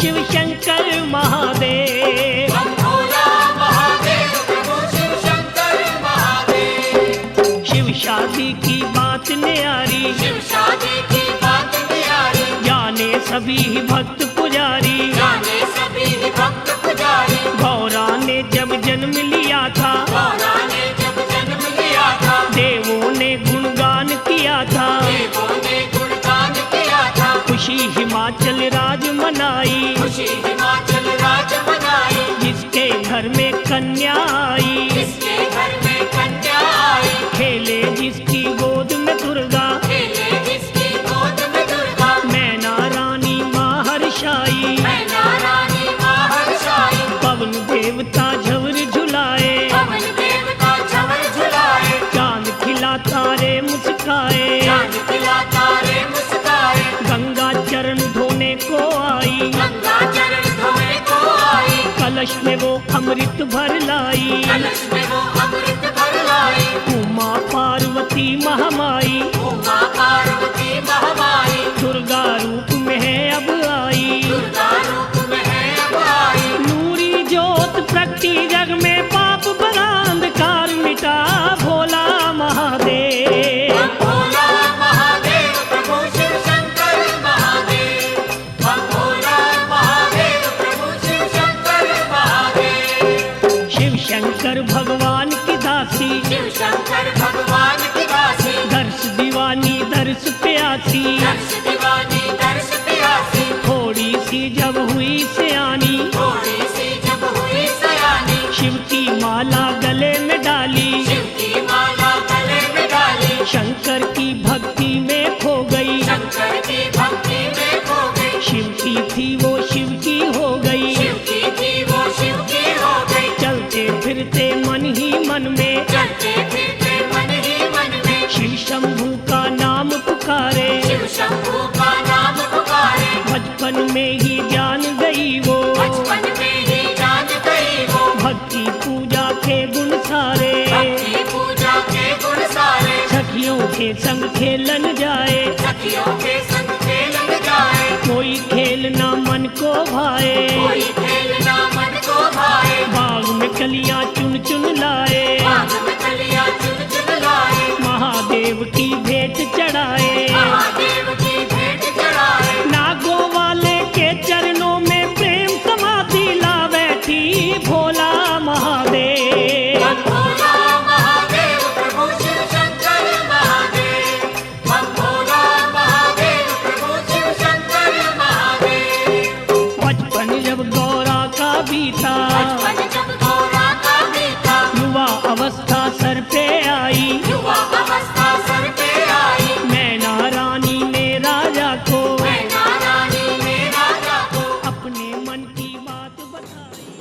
शिव शंकर महादेव, बम भोला महादेव प्रभु शिव शंकर महादेव। शिव शादी की बात न्यारी, शिव शादी की बात न्यारी, जाने सभी भक्त पुजारी, जाने सभी भक्त पुजारी। गौरा ने जब जन्म लिया था, गौरा ने जब जन्म लिया था, देवों ने गुणगान किया था, देवों ने गुणगान किया था। खुशी हिमाचल राज मनाई, खुशी हिमाचल राज मनाई, जिसके घर में कन्या आई, जिसके घर में कन्या आई। खेले जिसकी गोद में दुर्गा, खेले जिसकी गोद में दुर्गा, मैना रानी महर्षाई, मैना रानी महर्षाई। पवन देवता झवर झुलाए, पवन देवता झवर झुलाए, चांद खिला तारे मुस्काए, चांद खिला तारे मुस्काए। गंगा चरण धोने को आई, गंगा चरण धोने को आई, कलश में वो अमृत भर लाई, कलश में वो अमृत भर लाई। उमा पार्वती महामाई, उमा पार्वती महामाई, दुर्गा रूप में है अब आई, दुर्गा रूप में है अब आई। नूरी ज्योत प्रगटी जग में, पाप भरा अंधकार मिटा भोला महादेव, बम भोला महादेव प्रभु शिव शंकर महादेव, बम भोला महादेव प्रभु शिव शंकर महादेव। शिव शंकर भगवान की दासी, शिव शंकर भगवान की दासी, दर्श दीवानी दर्श प्यासी, दर्श दीवानी दर्श प्यासी। थोड़ी सी जब हुई सयानी, थोड़ी सी जब हुई सयानी, शिव की माला गले में डाली, शिव की माला गले में डाली, शंकर की भक्ति में खो गई, शंकर की भक्ति में खो गई। शिव की थी वो शिव की हो गई, शिव की थी वो शिव की हो गई। चलते फिरते मन ही मन में, चलते फिरते मन ही मन में, शिव शंभू का नाम पुकारे, शिव शंभू का नाम पुकारे। बचपन में ही जान गई वो, बचपन में ही जान गई वो, भक्ति पूजा के गुण सारे, भक्ति पूजा के गुण सारे। सखियों के संग खेलन जाए, सखियों के संग खेलन जाए, कोई खेल ना मन को भाए, कोई खेल ना मन को भाए। बाग में कलियां चुन चुन लाए, बाग में कलियां चुन चुन लाए, महादेव की भेंट चढ़ाए, महादेव की भेंट चढ़ाए। नागों वाले के चरणों में प्रेम समाधि ला बैठी भोला महादेव, बम भोला महादेव प्रभु शिव शंकर महादेव, बम भोला महादेव प्रभु शिव शंकर महादेव। बचपन जब गौरा का बीता, बचपन जब गौरा का बीता, युवा अवस्था सर पे आई, युवा अवस्था सर पे आई। मैना रानी ने राजा को, मैना रानी ने राजा को, अपने मन की बात बताई।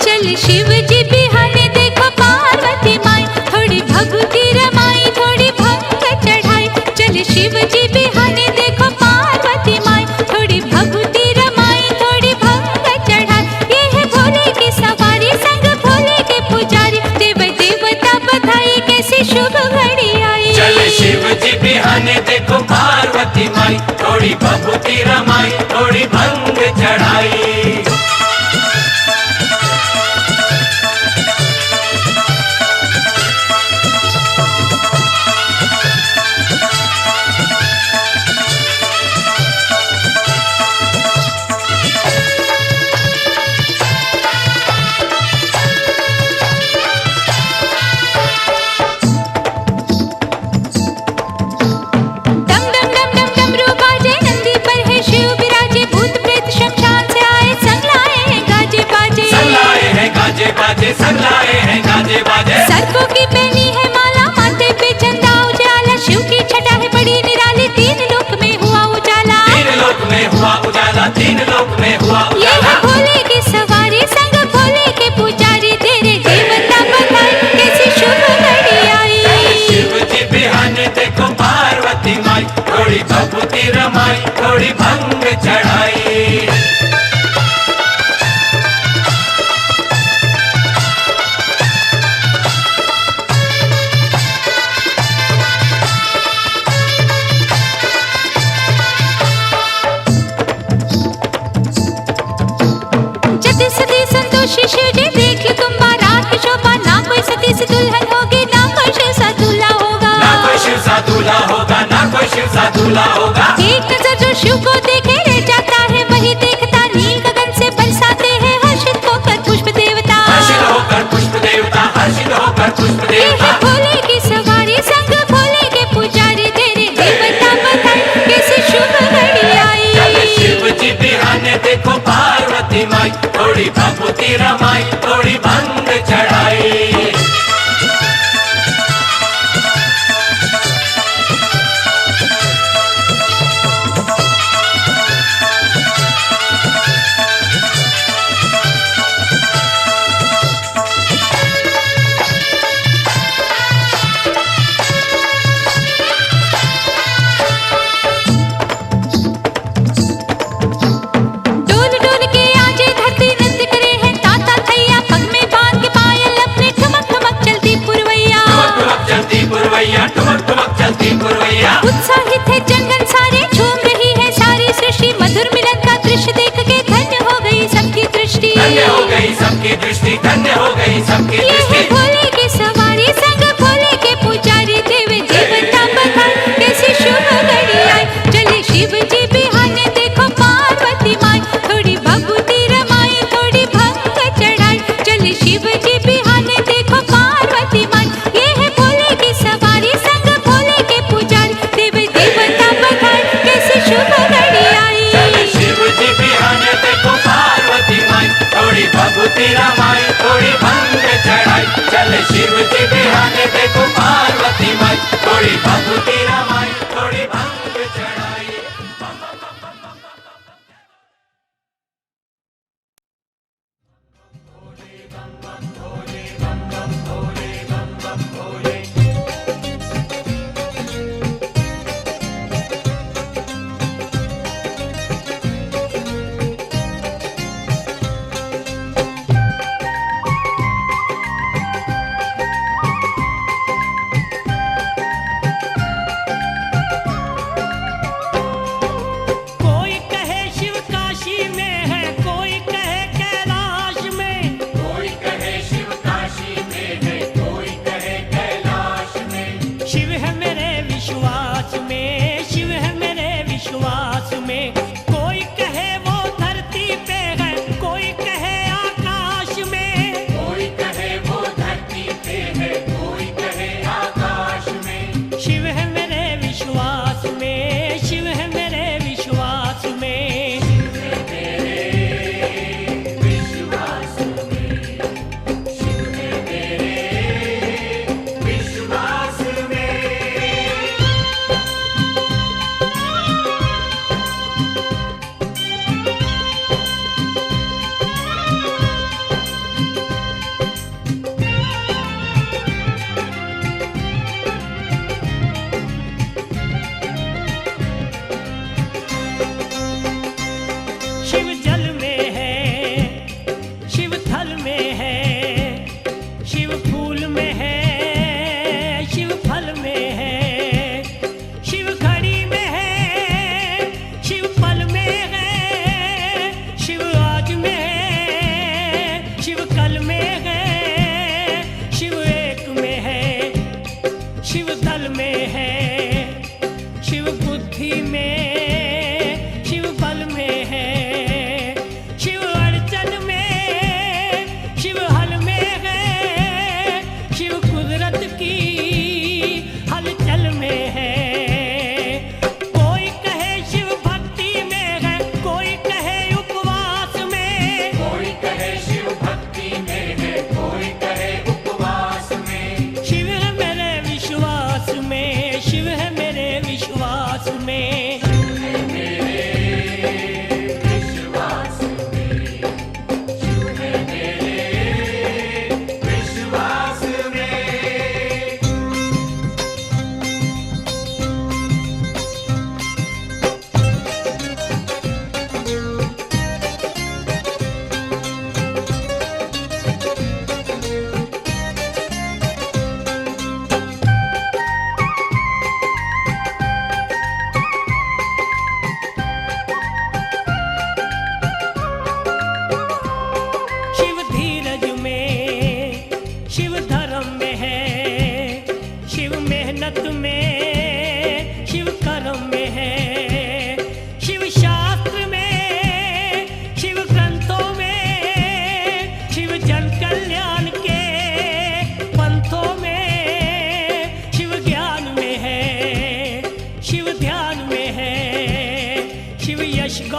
चल शिव जी बिहाने देखो पार्वती माई, थोड़ी भगवती रमाई थोड़ी भंग चढ़ाई। चल शिव जी बिहाने देखो पार्वती माई, थोड़ी भगवती रमाई थोड़ी भंग चढ़ाई। ये है भोले की सवारी चढ़ाई। डम डम डम डम डमरू बाजे, नंदी पर है शिव विराजे, भूत प्रेत शमशान से आए, संग लाए हैं गाजे बाजे। संग लाए हैं गाजे बाजे, संग लाए हैं गाजे बाजे। सर्पों की पहनी है माला, माथे पे चंदा उजाला, शिव की छटा है बड़ी निराली, तीन लोक में हुआ उजाला। तीन लोक में हुआ उजाला, तीन लोक में हुआ ये है उजाला। भोले की सवारी, संग भोले के पुजारी, तेरे देवता बताए कैसी शुभ घड़ी आई। शिव जी बिहाने देखो पार्वती माई, थोड़ी भभूति रमाई, थोड़ी भंग चढ़ाई। जति सती संतोषी शिव जी, देख लो तुम बारात की शोभा, ना कोई सती से दुल्हन होगी, ना कोई शिव सा दूल्हा होगा। ना कोई शिव सा दूल्हा होगा, ना कोई शिव सा दूल्हा होगा। एक नजर जो शिव को देखे रह जाता है, वही देखता नील गगन से बरसाते हैं हर्षित होकर पुष्प देवता। हर्षित होकर पुष्प देवता, हर्षित होकर पुष्प ये है देवता। भोले की सवारी, संग भोले के पुजारी, तेरे देवता बताए कैसी शुभ घड़ी आई। शिव जी बिहाने देखो पार्वती माई, थोड़ी भभूति रमाई, थोड़ी भंग चढ़ाई। डोल डोल के आजे धरती नृत्य करे हैं ताता थैया, पग में बांध के पायल अपने ठुमक ठुमक चलती पुरवैया। ठुमक ठुमक चलती पुरवैया, ठुमक ठुमक चलती पुरवैया। उत्साहित है जनगण सारे, झूम रही है सारी सृष्टि, मधुर मिलन का दृश्य देख के धन्य हो गई सबकी दृष्टि। धन्य हो गई सबकी दृष्टि, धन्य हो गई सबकी ये है दृष्टि। भोले की सवारी, संग भोले के पुजारी, देव देवता बताए कैसी शुभ घड़ी आई। चले शिव जी बिहाने देखो पार्वती माई, थोड़ी भभूति रमाई, थोड़ी भंग चढ़ाई। चले शिव जी बिहाने देखो पार्वती माई, ये है भोले की सवारी, संग भोले के पुजारी, देव देवता बताए कैसी शुभ घड़ी आई। चले शिव जी बिहाने देखो पार्वती माई, थोड़ी भभूति रमाई, थोड़ी भंग चढ़ाई। चले शिव जी बिहाने देखो पार्वती माई, थोड़ी भभूति रमाई, थोड़ी भंग चढ़ाई। कोई कहे शिव काशी में है, कोई कहे कैलाश में। कोई कहे शिव काशी में है, कोई कहे कैलाश में। शिव है मेरे विश्वास में, शिव है मेरे विश्वास में। कोई कहे वो धरती पे है, कोई कहे आकाश में। कोई कहे वो धरती पे है, कोई कहे आकाश में। शिव है मेरे विश्वास में, शिव है मेरे विश्वास में। मेरे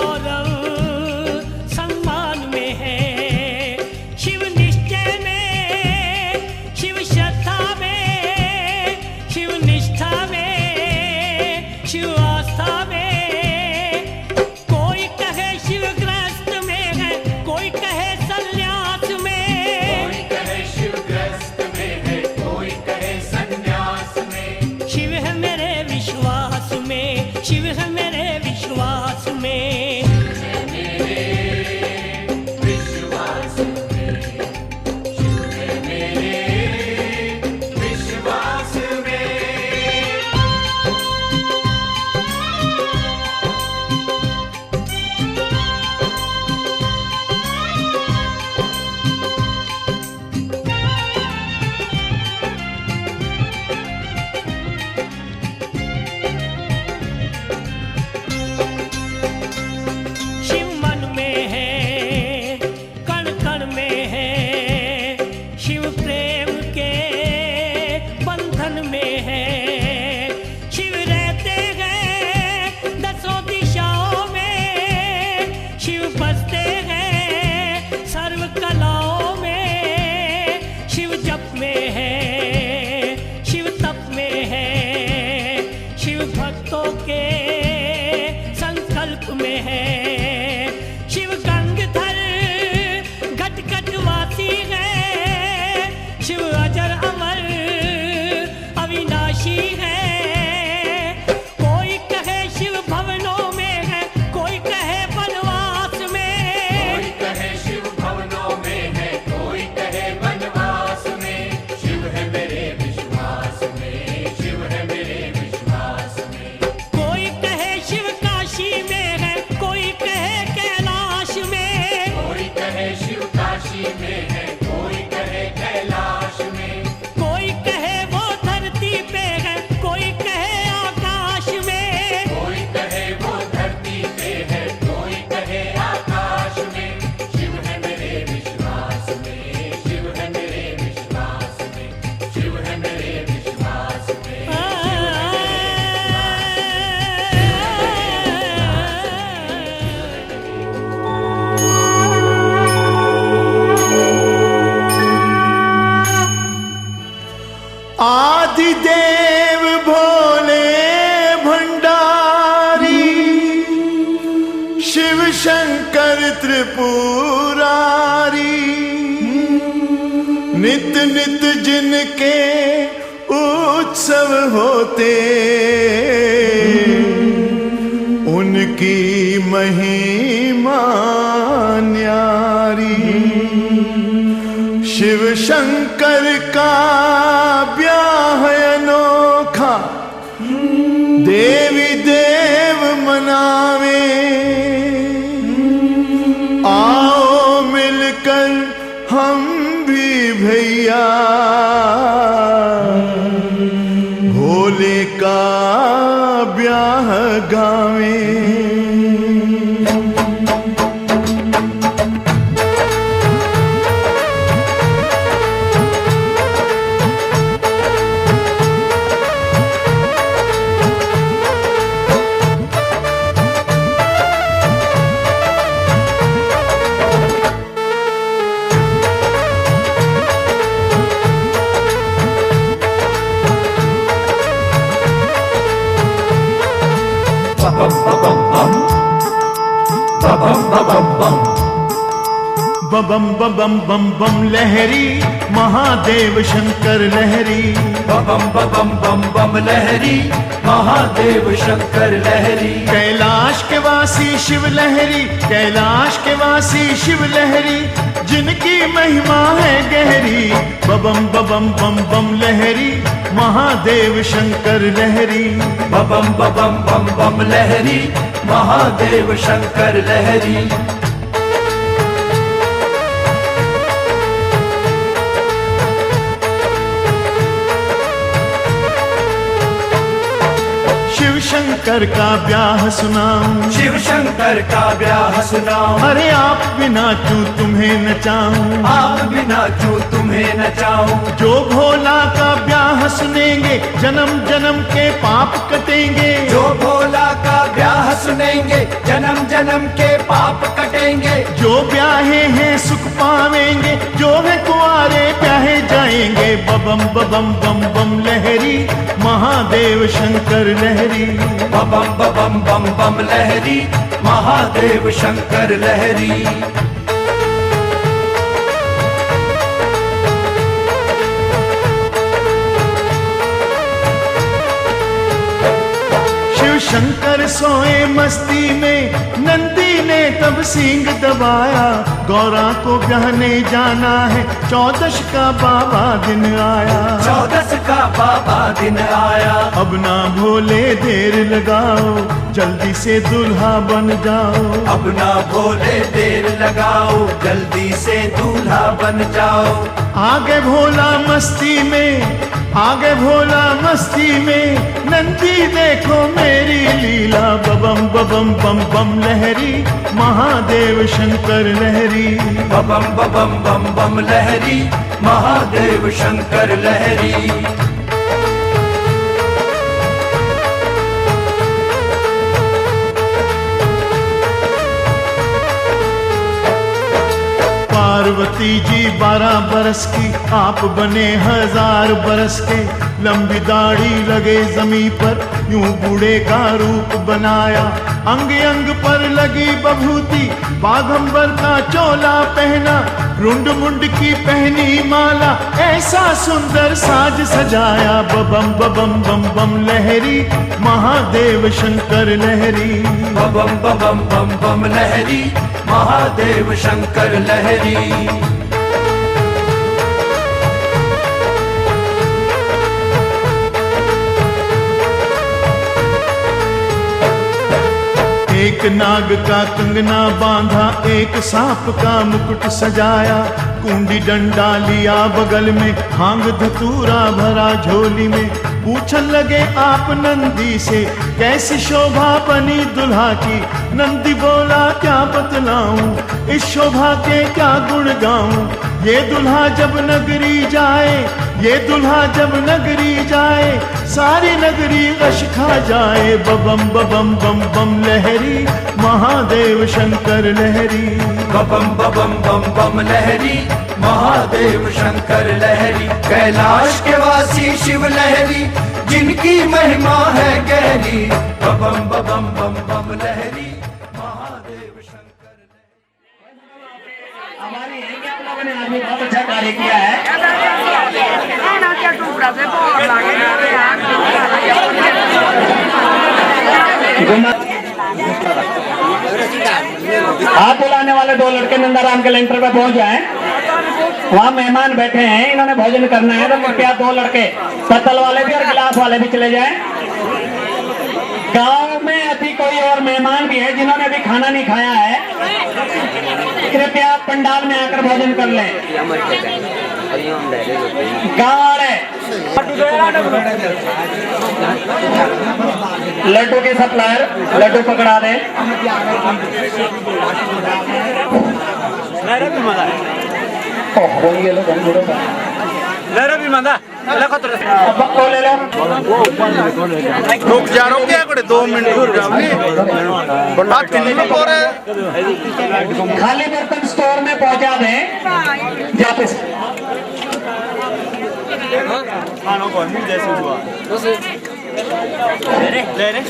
गौरव सम्मान में है। शिव निश्चय में, शिव श्रद्धा में, शिव निष्ठा में, शिव आस्था में। कोई कहे शिव ग्रस्त में है, कोई कहे संन्यास में। कोई कहे शिव ग्रस्त में है, कोई कहे संन्यास में। शिव है मेरे विश्वास में, शिव है मेरे विश्वास में। विश्वास में, शिव है मेरे विश्वास में। शिव मन में है, कण कण में है। शिव प्रेम के बंधन में है। शिव रहते हैं दसों दिशाओं में। शिव बसते हैं सर्व कलाओं में। शिव जप में है, शिव तप में है। शिव भक्तों के संकल्प में है। शिव गंगधर घट घट वासी है। शिव अजर अमर अविनाशी है। कोई कहे शिव भवनों में है, कोई कहे वनवास में। कोई कहे शिव भवनों में है, कोई कहे वनवास में। शिव है मेरे विश्वास में, शिव है मेरे विश्वास में। कोई कहे शिव काशी में है, कोई कहे कैलाश में। कोई कहे शिव काशी में है, कोई कहे कैलाश में। कोई कहे वो धरती पे है, कोई कहे आकाश में। कोई कहे वो धरती पे है, कोई कहे आकाश में। शिव है मेरे विश्वास में, शिव है मेरे विश्वास में। शिव है मेरे विश्वास में। आदिदेव भोले भंडारी, शिव शंकर त्रिपुरारी। नित नित जिनके उत्सव होते, उनकी महिमा न्यारी। शिव शंकर का ब्याह अनोखा, देवी देव मनावे। आओ मिलकर हम भी भैया भोले का ब्याह गावे। बम बम बम बम लहरी, महादेव शंकर लहरी। बम बम बम बम लहरी, महादेव शंकर लहरी। कैलाश के वासी शिव लहरी, कैलाश के वासी शिव लहरी। जिनकी महिमा है गहरी, बम बम बम बम लहरी, महादेव शंकर लहरी। बम बम बम बम लहरी, महादेव शंकर लहरी। शंकर का ब्याह सुनाऊं, शिव शंकर का ब्याह सुनाऊं, अरे आप बिना क्यों तुम्हें नचाऊं, आप बिना क्यों तुम्हें नचाऊं। जो भोला का ब्याह सुनेंगे जन्म जन्म के पाप कटेंगे, जो भोला का ब्याह सुनेंगे जन्म जन्म के पाप कटेंगे। जो ब्याहे हैं सुख पावेंगे, जो है कुंवारे ब्याहे जाएंगे। बबम बबम बम बम लहरी, महादेव शंकर लहरी। बम बम बम बम लहरी, महादेव शंकर लहरी। शिव शंकर सोए मस्ती में, नंदी ने तब सींग दबाया। गौरा को ब्याहने जाना है, चौदश का बाबा दिन आया। चौदस का बाबा दिन आया। अब ना भोले देर लगाओ, जल्दी से दूल्हा बन जाओ। अब ना भोले देर लगाओ, जल्दी से दूल्हा बन जाओ। आगे भोला मस्ती में, आगे भोला मस्ती में, नंदी देखो मेरी लीला। बबम बबम बम बम लहरी, महादेव शंकर लहरी। बम बम बम बम लहरी, महादेव शंकर लहरी। पार्वती जी 12 बरस की, आप बने 1000 बरस के। लंबी दाढ़ी लगे जमी पर, यूं बूढ़े का रूप बनाया। अंग अंग पर लगी बभूति, बाघंबर का चोला पहना। रुंड मुंड की पहनी माला, ऐसा सुंदर साज सजाया। बबम बबम बम बम लहरी, महादेव शंकर लहरी। बम बम बम बम लहरी, महादेव शंकर लहरी। एक नाग का कंगना बांधा, एक सांप का मुकुट सजाया। कुंडी डंडा लिया बगल में, भांग धतूरा भरा झोली में। पूछन लगे आप नंदी से, कैसी शोभा बनी दुल्हा की। नंदी बोला क्या बतलाऊं, इस शोभा के क्या गुण गाऊं। ये दुल्हा जब नगरी जाए, ये दुल्हा जब नगरी जाए, सारी नगरी गश खा जाए। बबम बबम बम बम लहरी, महादेव शंकर लहरी। बम बम बम बम लहरी, महादेव शंकर लहरी। कैलाश के वासी शिव लहरी, जिनकी महिमा है गहरी। बम बम बम बम लहरी, महादेव शंकर लहरी। हमारी है कि आप लोगों ने आज भी बहुत अच्छा कार्य किया है। हाथ बुलाने वाले 2 लड़के नंदाराम के लेंटर पे पहुंच जाएं। वहाँ मेहमान बैठे हैं, इन्होंने भोजन करना है, तो कृपया 2 लड़के पत्तल वाले भी और गिलास वाले भी चले जाएं। गांव में अभी कोई और मेहमान भी है जिन्होंने अभी खाना नहीं खाया है, कृपया पंडाल में आकर भोजन कर लें। गाँव वाले लड्डू के सप्लायर लड्डू पकड़ा दे। ये लो भी मंगा पक्को ले लो। रुक जा रहा हूँ 2 मिनट रुक जाओ। बात कितनी की हो रहा है? खाली बर्तन स्टोर में पहुंचा दें। जाते जैसे हुआ ले रे